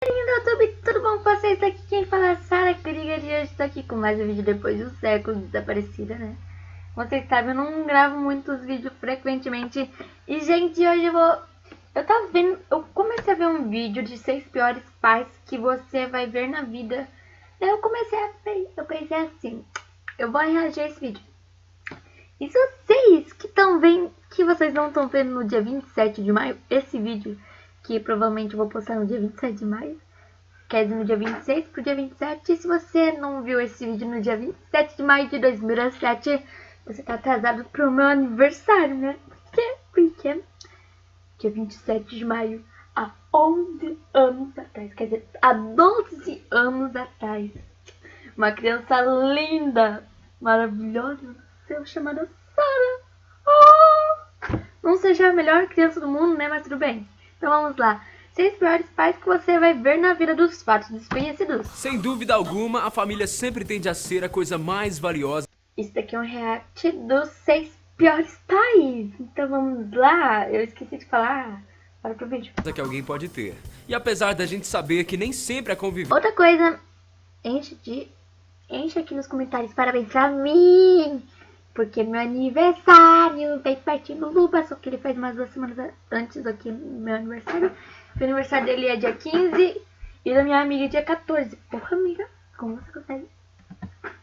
YouTube, tudo bom com vocês? Aqui quem fala é Sara Krieger e hoje estou aqui com mais um vídeo depois de um século desaparecida, né? Vocês sabem, eu não gravo muitos vídeos frequentemente. E, gente, hoje eu comecei a ver um vídeo de 6 piores pais que você vai ver na vida. Daí eu pensei assim, eu vou reagir a esse vídeo. E se vocês que vocês não estão vendo no dia 27 de maio, esse vídeo, que provavelmente eu vou postar no dia 27 de maio, quer dizer, no dia 26 pro dia 27. E se você não viu esse vídeo no dia 27 de maio de 2007, você tá atrasado pro meu aniversário, né? Porque dia 27 de maio, há 11 anos atrás, quer dizer, há 12 anos atrás, uma criança linda, maravilhosa, chamada Sara. Oh! Não seja a melhor criança do mundo, né? Mas tudo bem. Então vamos lá. 6 piores pais que você vai ver na vida dos fatos desconhecidos. Sem dúvida alguma, a família sempre tende a ser a coisa mais valiosa. Isso daqui é um react dos 6 piores pais. Então vamos lá. Eu esqueci de falar. Bora pro vídeo. Que alguém pode ter. E apesar da gente saber que nem sempre a convivência... Outra coisa, enche aqui nos comentários parabéns pra mim. Porque meu aniversário vem pertinho do Luba, só que ele faz umas 2 semanas antes do que meu aniversário. O aniversário dele é dia 15 e da minha amiga é dia 14. Porra, amiga, como você consegue?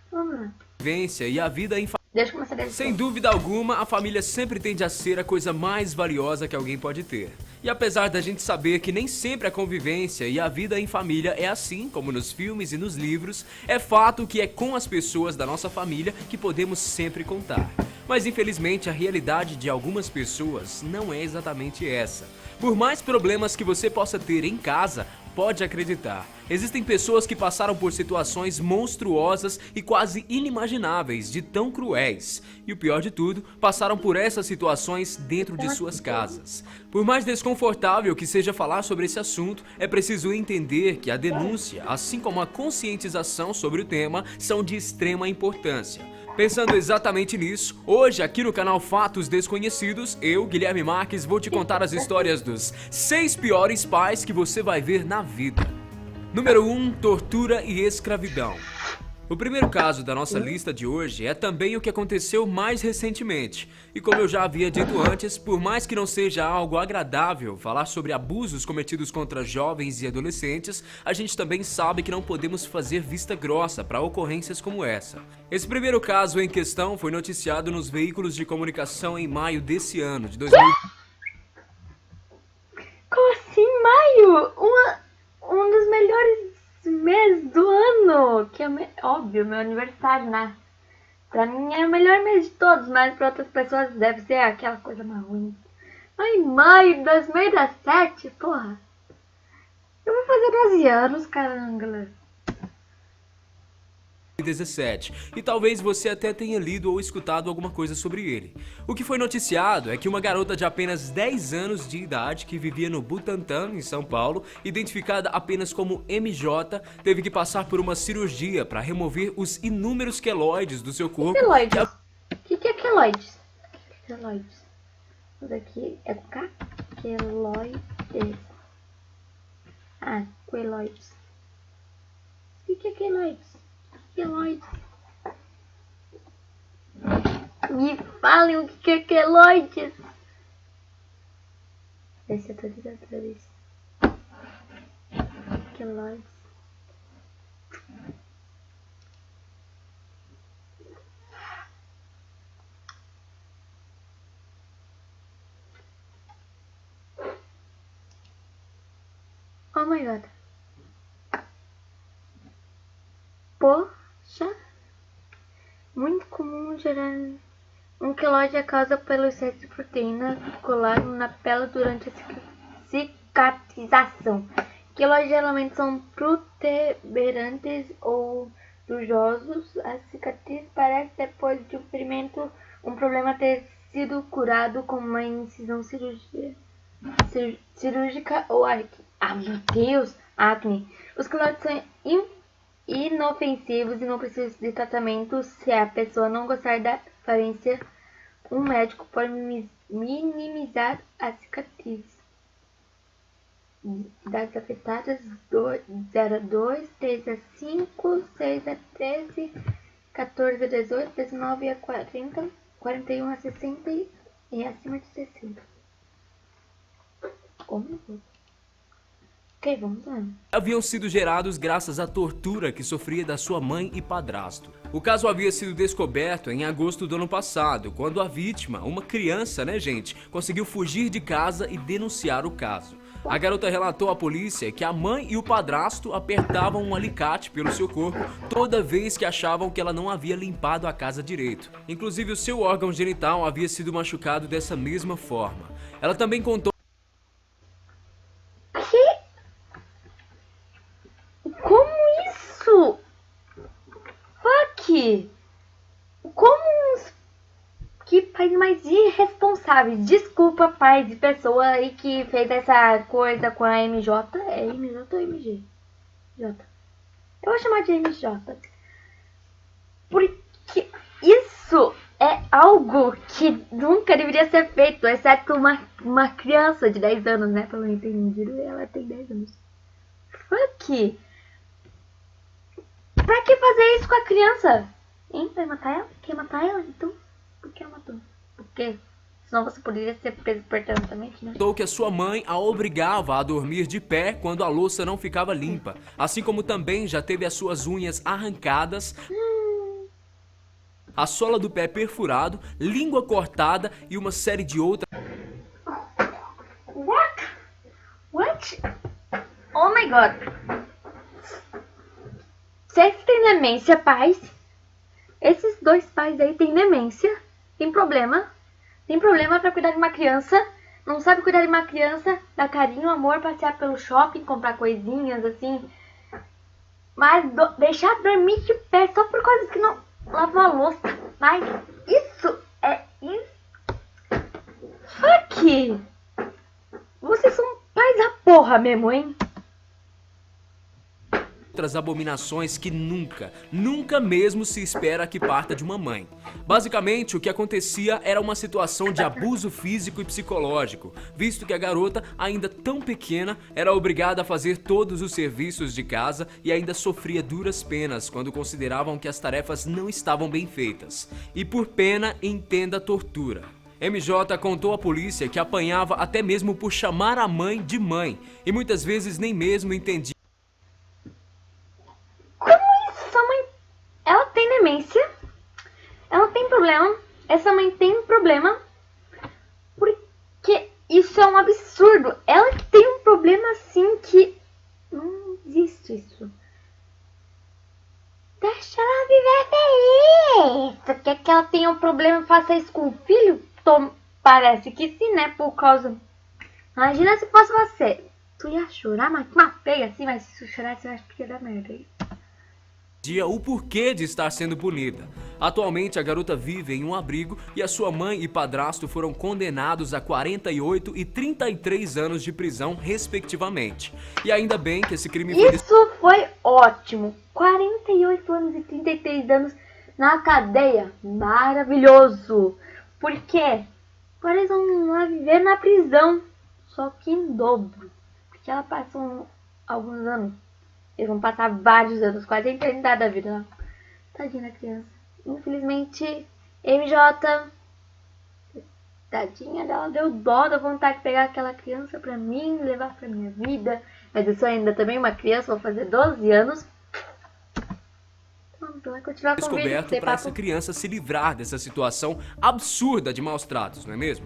Vamos lá. E a vida em Deixa eu começar desse Sem dúvida alguma, a família sempre tende a ser a coisa mais valiosa que alguém pode ter. E apesar da gente saber que nem sempre a convivência e a vida em família é assim, como nos filmes e nos livros, é fato que é com as pessoas da nossa família que podemos sempre contar. Mas infelizmente a realidade de algumas pessoas não é exatamente essa. Por mais problemas que você possa ter em casa, pode acreditar, existem pessoas que passaram por situações monstruosas e quase inimagináveis de tão cruéis. E o pior de tudo, passaram por essas situações dentro de suas casas. Por mais desconfortável que seja falar sobre esse assunto, é preciso entender que a denúncia, assim como a conscientização sobre o tema, são de extrema importância. Pensando exatamente nisso, hoje aqui no canal Fatos Desconhecidos, eu, Guilherme Marques, vou te contar as histórias dos 6 piores pais que você vai ver na vida. Número 1. Tortura e escravidão. O primeiro caso da nossa lista de hoje é também o que aconteceu mais recentemente. E como eu já havia dito antes, por mais que não seja algo agradável falar sobre abusos cometidos contra jovens e adolescentes, a gente também sabe que não podemos fazer vista grossa para ocorrências como essa. Esse primeiro caso em questão foi noticiado nos veículos de comunicação em maio desse ano, de 2000. Como assim, maio? Um dos melhores mês do ano, que é óbvio, meu aniversário, né? Pra mim é o melhor mês de todos, mas pra outras pessoas deve ser aquela coisa mais ruim. Ai, maio de 2017, porra. Eu vou fazer 12 anos, caramba. 2017, e talvez você até tenha lido ou escutado alguma coisa sobre ele. O que foi noticiado é que uma garota de apenas 10 anos de idade que vivia no Butantã, em São Paulo, identificada apenas como MJ, teve que passar por uma cirurgia para remover os inúmeros queloides do seu corpo. Queloides? O que é queloides? Queloides. Isso daqui é com K? Queloides. Ah, queloides. O que é queloides? Queloides. Me falem o que é queloides. Esse eu tô ligado pra isso. Queloides. Oh my god. Poxa. Muito comum gerar um queloide a causa pelo excesso de proteína colágeno na pele durante a cicatrização. Queloides geralmente são protuberantes ou rugosos. A cicatriz parece depois de um problema ter sido curado com uma incisão cirúrgica ou acne. Ah, meu Deus! Acne. Os queloides são inofensivos e não precisam de tratamento. Se a pessoa não gostar da aparência, um médico pode minimizar a cicatriz. Dados afetadas, 0 a 2, 3 a 5, 6 a 13, 14 a 18, 19 a 40, 41 a 60 e acima de 60. Ok, vamos lá. Haviam sido gerados graças à tortura que sofria da sua mãe e padrasto. O caso havia sido descoberto em agosto do ano passado, quando a vítima, uma criança, conseguiu fugir de casa e denunciar o caso. A garota relatou à polícia que a mãe e o padrasto apertavam um alicate pelo seu corpo toda vez que achavam que ela não havia limpado a casa direito. Inclusive, o seu órgão genital havia sido machucado dessa mesma forma. Ela também contou Como isso? Fuck! Como que pais mais irresponsáveis? Desculpa, pai de pessoa aí que fez essa coisa com a MJ. É MJ ou MG? J. Eu vou chamar de MJ. Porque isso é algo que nunca deveria ser feito, exceto uma criança de 10 anos, né? Pelo entendido, ela tem 10 anos. Fuck! Pra que fazer isso com a criança? Hein? Vai matar ela? Quer matar ela? Então, por que ela matou? Por quê? Senão você poderia ser preso permanentemente, né? que a sua mãe a obrigava a dormir de pé quando a louça não ficava limpa. Assim como também já teve as suas unhas arrancadas, a sola do pé perfurado, língua cortada e uma série de outras. What? Oh my god. Vocês têm demência, pais? Esses dois pais aí têm demência, tem problema pra cuidar de uma criança, não sabe cuidar de uma criança, dar carinho, amor, passear pelo shopping, comprar coisinhas assim, mas deixar dormir de pé só por coisas que não lavam a louça. Mas isso é fuck! Vocês são pais da porra mesmo, hein? Outras abominações que nunca mesmo se espera que parta de uma mãe. Basicamente, o que acontecia era uma situação de abuso físico e psicológico, visto que a garota, ainda tão pequena, era obrigada a fazer todos os serviços de casa e ainda sofria duras penas quando consideravam que as tarefas não estavam bem feitas. E por pena, entenda a tortura. MJ contou à polícia que apanhava até mesmo por chamar a mãe de mãe, e muitas vezes nem mesmo entendia. Ela tem demência, ela tem problema, essa mãe tem problema, porque isso é um absurdo. Ela tem um problema assim que não existe isso. Deixa ela viver feliz. Quer que ela tenha um problema e faça isso com o filho? Parece que sim, né? Por causa... Imagina se fosse você. Tu ia chorar, mas uma feia assim, mas se tu chorar, você acha que ia dar merda aí. O porquê de estar sendo punida. Atualmente, a garota vive em um abrigo e a sua mãe e padrasto foram condenados a 48 e 33 anos de prisão, respectivamente. E ainda bem que esse crime foi... Isso foi ótimo! 48 anos e 33 anos na cadeia. Maravilhoso! Por quê? Agora eles vão lá viver na prisão, só que em dobro. Porque ela passou alguns anos. Eles vão passar vários anos, quase a eternidade da vida. Tadinha da criança. Infelizmente, MJ, tadinha dela, deu dó da vontade de pegar aquela criança pra mim, levar pra minha vida. Mas eu sou ainda também uma criança, vou fazer 12 anos. Vai continuar com descoberto para essa criança se livrar dessa situação absurda de maus tratos, não é mesmo?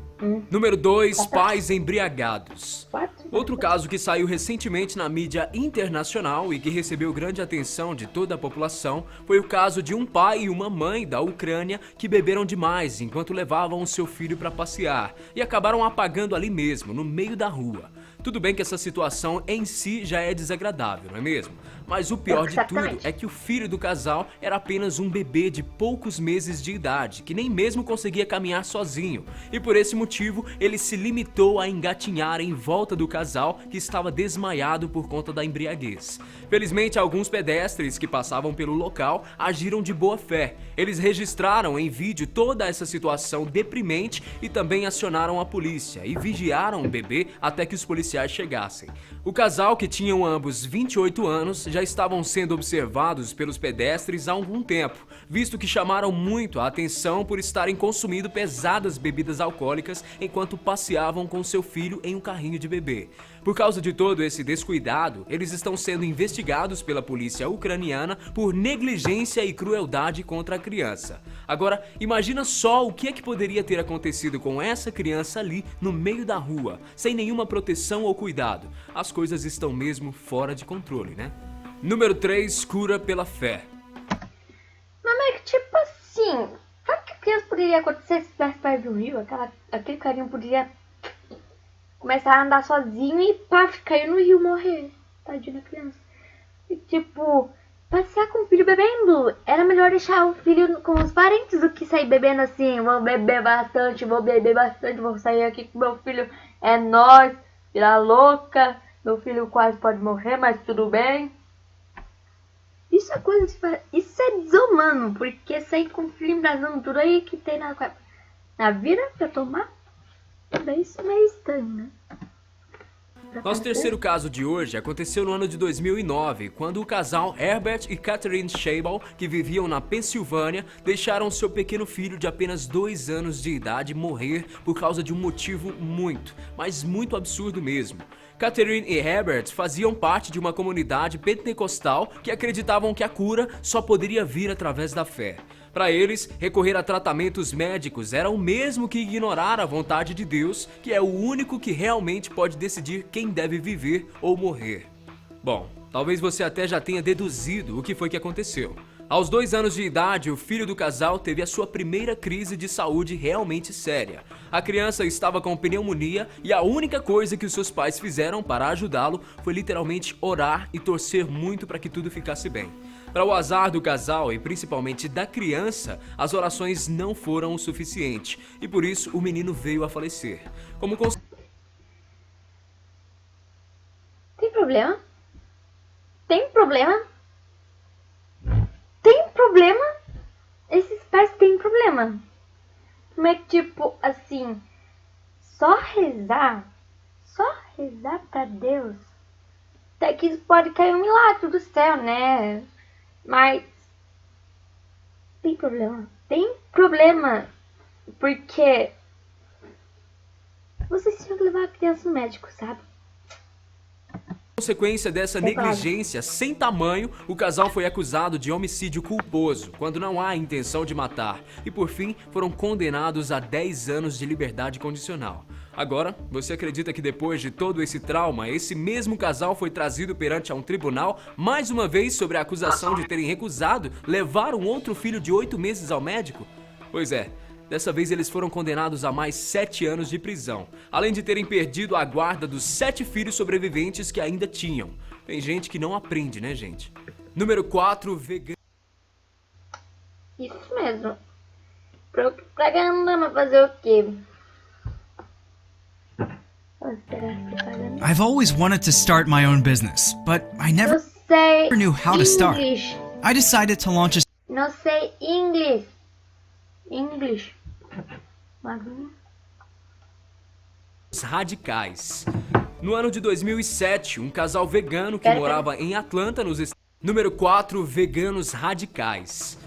Número 2, pais embriagados. Outro caso que saiu recentemente na mídia internacional e que recebeu grande atenção de toda a população foi o caso de um pai e uma mãe da Ucrânia que beberam demais enquanto levavam o seu filho para passear e acabaram apagando ali mesmo, no meio da rua. Tudo bem que essa situação em si já é desagradável, não é mesmo? Mas o pior de tudo Exatamente. é que o filho do casal era apenas um bebê de poucos meses de idade, que nem mesmo conseguia caminhar sozinho. E por esse motivo, ele se limitou a engatinhar em volta do casal, que estava desmaiado por conta da embriaguez. Felizmente, alguns pedestres que passavam pelo local agiram de boa fé. Eles registraram em vídeo toda essa situação deprimente e também acionaram a polícia e vigiaram o bebê até que os policiais chegassem. O casal, que tinham ambos 28 anos, já estavam sendo observados pelos pedestres há algum tempo, visto que chamaram muito a atenção por estarem consumindo pesadas bebidas alcoólicas enquanto passeavam com seu filho em um carrinho de bebê. Por causa de todo esse descuidado, eles estão sendo investigados pela polícia ucraniana por negligência e crueldade contra a criança. Agora, imagina só o que é que poderia ter acontecido com essa criança ali no meio da rua, sem nenhuma proteção ou cuidado. As coisas estão mesmo fora de controle, né? Número 3, cura pela fé. Mas é que tipo assim, sabe o que a criança poderia acontecer se estivesse perto do rio? Aquele carinho poderia começar a andar sozinho e pá, cair no rio, morrer. Tadinho da criança. E tipo, passear com o filho bebendo, era melhor deixar o filho com os parentes do que sair bebendo assim. Vou beber bastante, vou sair aqui com meu filho, é nóis, virar louca. Meu filho quase pode morrer, mas tudo bem. Isso é coisa de fazer. Isso é desumano, porque sair com o filho embrasando tudo aí que tem na vida pra tomar, daí isso é meio estranho, né? Nosso terceiro caso de hoje aconteceu no ano de 2009, quando o casal Herbert e Catherine Scheibel, que viviam na Pensilvânia, deixaram seu pequeno filho de apenas 2 anos de idade morrer por causa de um motivo muito, mas muito absurdo mesmo. Catherine e Herbert faziam parte de uma comunidade pentecostal que acreditavam que a cura só poderia vir através da fé. Para eles, recorrer a tratamentos médicos era o mesmo que ignorar a vontade de Deus, que é o único que realmente pode decidir quem deve viver ou morrer. Bom, talvez você até já tenha deduzido o que foi que aconteceu. Aos 2 anos de idade, o filho do casal teve a sua primeira crise de saúde realmente séria. A criança estava com pneumonia e a única coisa que os seus pais fizeram para ajudá-lo foi literalmente orar e torcer muito para que tudo ficasse bem. Para o azar do casal e principalmente da criança, as orações não foram o suficiente e por isso o menino veio a falecer. Tem problema? Tem problema? Tem problema? Esses pais têm problema. Como é que, tipo, assim, só rezar pra Deus, até que pode cair um milagre do céu, né? Mas tem problema, porque vocês tinham que levar a criança no médico, sabe? Consequência dessa negligência sem tamanho, o casal foi acusado de homicídio culposo, quando não há intenção de matar, e por fim foram condenados a 10 anos de liberdade condicional. Agora, você acredita que depois de todo esse trauma, esse mesmo casal foi trazido perante a um tribunal, mais uma vez sobre a acusação de terem recusado levar um outro filho de 8 meses ao médico? Pois é. Dessa vez eles foram condenados a mais 7 anos de prisão, além de terem perdido a guarda dos 7 filhos sobreviventes que ainda tinham. Tem gente que não aprende, né, gente? Número 4, vegano. Isso mesmo. Propaganda, mas fazer o quê? I've always wanted to start my own business, but I never Não sei knew how to start. English. I decided to launch a Não sei inglês. English. Magrinho. Radicais. No ano de 2007, um casal vegano que morava em Atlanta, nos Estados Unidos. Número 4, veganos radicais.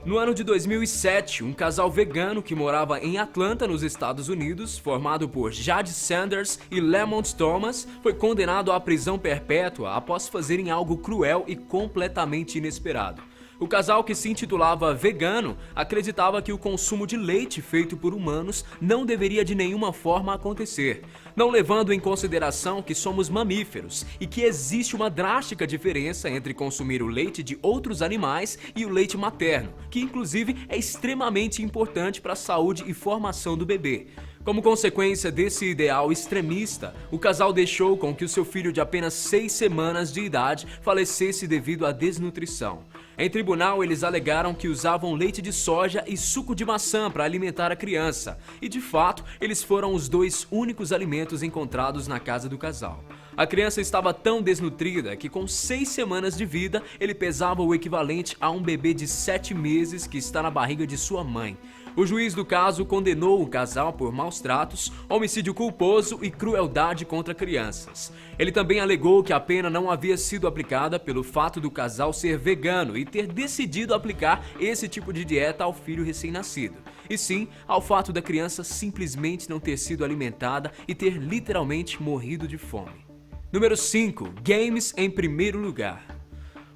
No ano de 2007, um casal vegano que morava em Atlanta, nos Estados Unidos, formado por Jade Sanders e Lamont Thomas, foi condenado à prisão perpétua após fazerem algo cruel e completamente inesperado. O casal, que se intitulava vegano, acreditava que o consumo de leite feito por humanos não deveria de nenhuma forma acontecer, não levando em consideração que somos mamíferos e que existe uma drástica diferença entre consumir o leite de outros animais e o leite materno, que inclusive é extremamente importante para a saúde e formação do bebê. Como consequência desse ideal extremista, o casal deixou com que o seu filho de apenas 6 semanas de idade falecesse devido à desnutrição. Em tribunal, eles alegaram que usavam leite de soja e suco de maçã para alimentar a criança, e de fato, eles foram os 2 únicos alimentos encontrados na casa do casal. A criança estava tão desnutrida que com 6 semanas de vida, ele pesava o equivalente a um bebê de 7 meses que está na barriga de sua mãe. O juiz do caso condenou o casal por maus tratos, homicídio culposo e crueldade contra crianças. Ele também alegou que a pena não havia sido aplicada pelo fato do casal ser vegano e ter decidido aplicar esse tipo de dieta ao filho recém-nascido, e sim ao fato da criança simplesmente não ter sido alimentada e ter literalmente morrido de fome. Número 5. Games em primeiro lugar.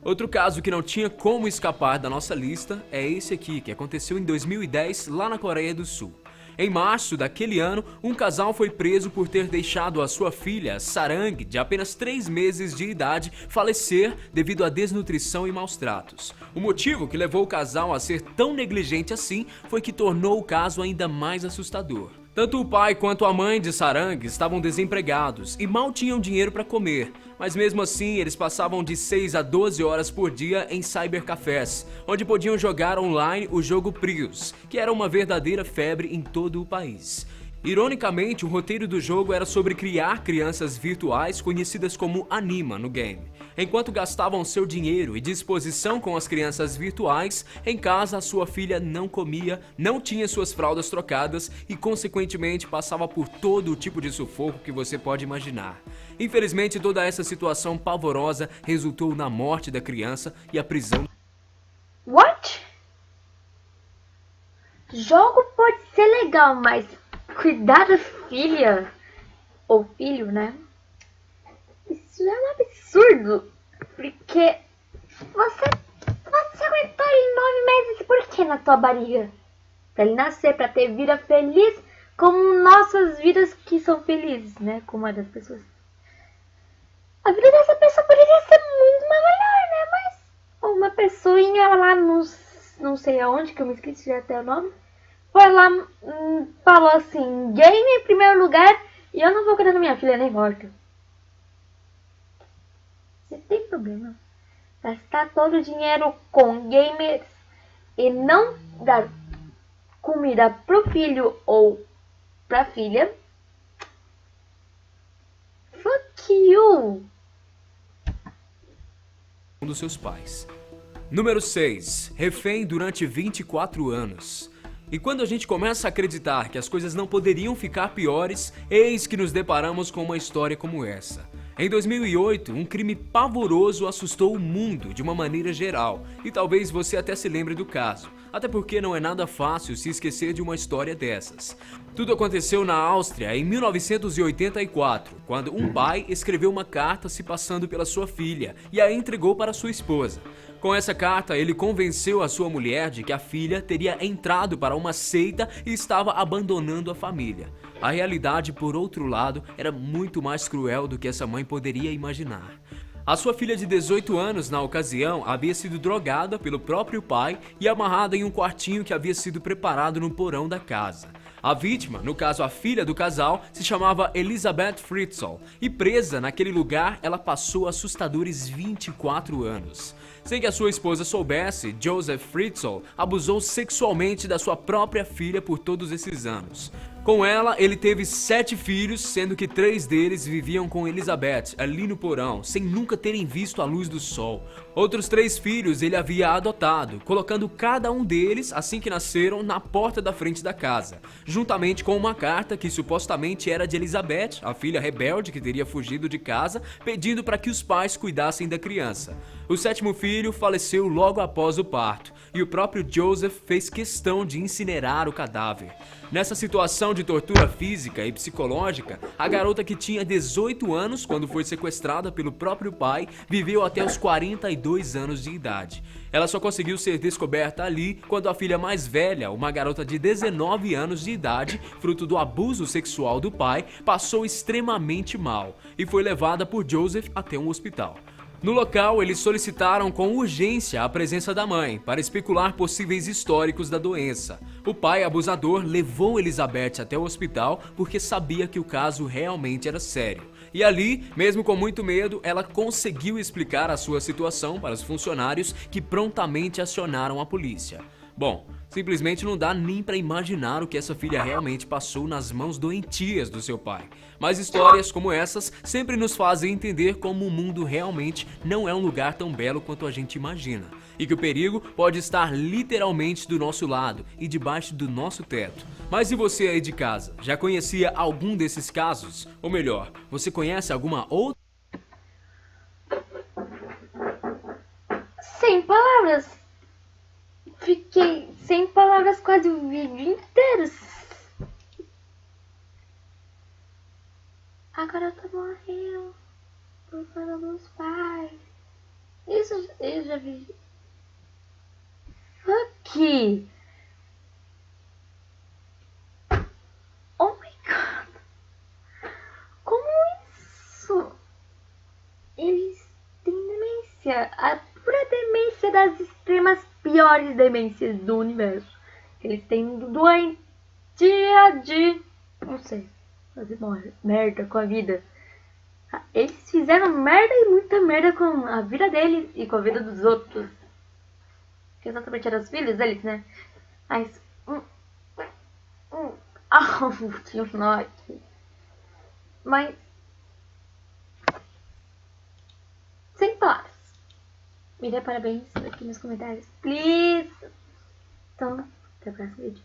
Outro caso que não tinha como escapar da nossa lista é esse aqui, que aconteceu em 2010 lá na Coreia do Sul. Em março daquele ano, um casal foi preso por ter deixado a sua filha, Sarang, de apenas 3 meses de idade, falecer devido à desnutrição e maus tratos. O motivo que levou o casal a ser tão negligente assim foi que tornou o caso ainda mais assustador. Tanto o pai quanto a mãe de Sarang estavam desempregados e mal tinham dinheiro para comer, mas mesmo assim eles passavam de 6 a 12 horas por dia em cybercafés, onde podiam jogar online o jogo Prius, que era uma verdadeira febre em todo o país. Ironicamente, o roteiro do jogo era sobre criar crianças virtuais conhecidas como Anima no game. Enquanto gastavam seu dinheiro e disposição com as crianças virtuais, em casa a sua filha não comia, não tinha suas fraldas trocadas e consequentemente passava por todo o tipo de sufoco que você pode imaginar. Infelizmente, toda essa situação pavorosa resultou na morte da criança e a prisão. What? Jogo pode ser legal, mas cuidar da filha ou filho, né? Isso é um absurdo, porque você aguentou ele 9 meses por que na tua barriga? Pra ele nascer, pra ter vida feliz, como nossas vidas que são felizes, né? Como a das pessoas. A vida dessa pessoa poderia ser muito mais melhor, né? Mas uma pessoinha lá não sei aonde, que eu me esqueci já até o nome, foi lá, falou assim, game em primeiro lugar, e eu não vou cuidar da minha filha nem morta. Você tem problema? Gastar todo o dinheiro com gamers e não dar comida pro filho ou pra filha? Fuck you! Um dos seus pais. Número 6. Refém durante 24 anos. E quando a gente começa a acreditar que as coisas não poderiam ficar piores, eis que nos deparamos com uma história como essa. Em 2008, um crime pavoroso assustou o mundo de uma maneira geral, e talvez você até se lembre do caso, até porque não é nada fácil se esquecer de uma história dessas. Tudo aconteceu na Áustria em 1984, quando um pai escreveu uma carta se passando pela sua filha e a entregou para sua esposa. Com essa carta, ele convenceu a sua mulher de que a filha teria entrado para uma seita e estava abandonando a família. A realidade, por outro lado, era muito mais cruel do que essa mãe poderia imaginar. A sua filha de 18 anos, na ocasião, havia sido drogada pelo próprio pai e amarrada em um quartinho que havia sido preparado no porão da casa. A vítima, no caso a filha do casal, se chamava Elisabeth Fritzl e presa naquele lugar ela passou assustadores 24 anos. Sem que a sua esposa soubesse, Joseph Fritzl abusou sexualmente da sua própria filha por todos esses anos. Com ela, ele teve 7 filhos, sendo que 3 deles viviam com Elizabeth ali no porão, sem nunca terem visto a luz do sol. Outros 3 filhos ele havia adotado, colocando cada um deles, assim que nasceram, na porta da frente da casa, juntamente com uma carta que supostamente era de Elizabeth, a filha rebelde que teria fugido de casa, pedindo para que os pais cuidassem da criança. O 7º filho faleceu logo após o parto, e o próprio Joseph fez questão de incinerar o cadáver. Nessa situação de tortura física e psicológica, a garota que tinha 18 anos quando foi sequestrada pelo próprio pai, viveu até os 42 anos de idade. Ela só conseguiu ser descoberta ali quando a filha mais velha, uma garota de 19 anos de idade, fruto do abuso sexual do pai, passou extremamente mal e foi levada por Joseph até um hospital. No local, eles solicitaram com urgência a presença da mãe para especular possíveis históricos da doença. O pai abusador levou Elizabeth até o hospital porque sabia que o caso realmente era sério. E ali, mesmo com muito medo, ela conseguiu explicar a sua situação para os funcionários que prontamente acionaram a polícia. Bom, simplesmente não dá nem pra imaginar o que essa filha realmente passou nas mãos doentias do seu pai. Mas histórias como essas sempre nos fazem entender como o mundo realmente não é um lugar tão belo quanto a gente imagina. E que o perigo pode estar literalmente do nosso lado e debaixo do nosso teto. Mas e você aí de casa? Já conhecia algum desses casos? Ou melhor, você conhece alguma outra? Sem palavras. Fiquei sem palavras quase o vídeo inteiro. A garota morreu por causa dos pais. Isso eu já vi. Aqui. Oh my god. Como isso? Eles têm demência. A pura demência das extremas piores demências do universo. Eles têm doentia de... não sei. Fazer merda com a vida. Eles fizeram merda e muita merda com a vida deles e com a vida dos outros. Que exatamente eram os filhos deles, né? Mas... tinha um nó aqui. Mas... sem palavras. Me dê parabéns aqui nos comentários, please. Então, até o próximo vídeo.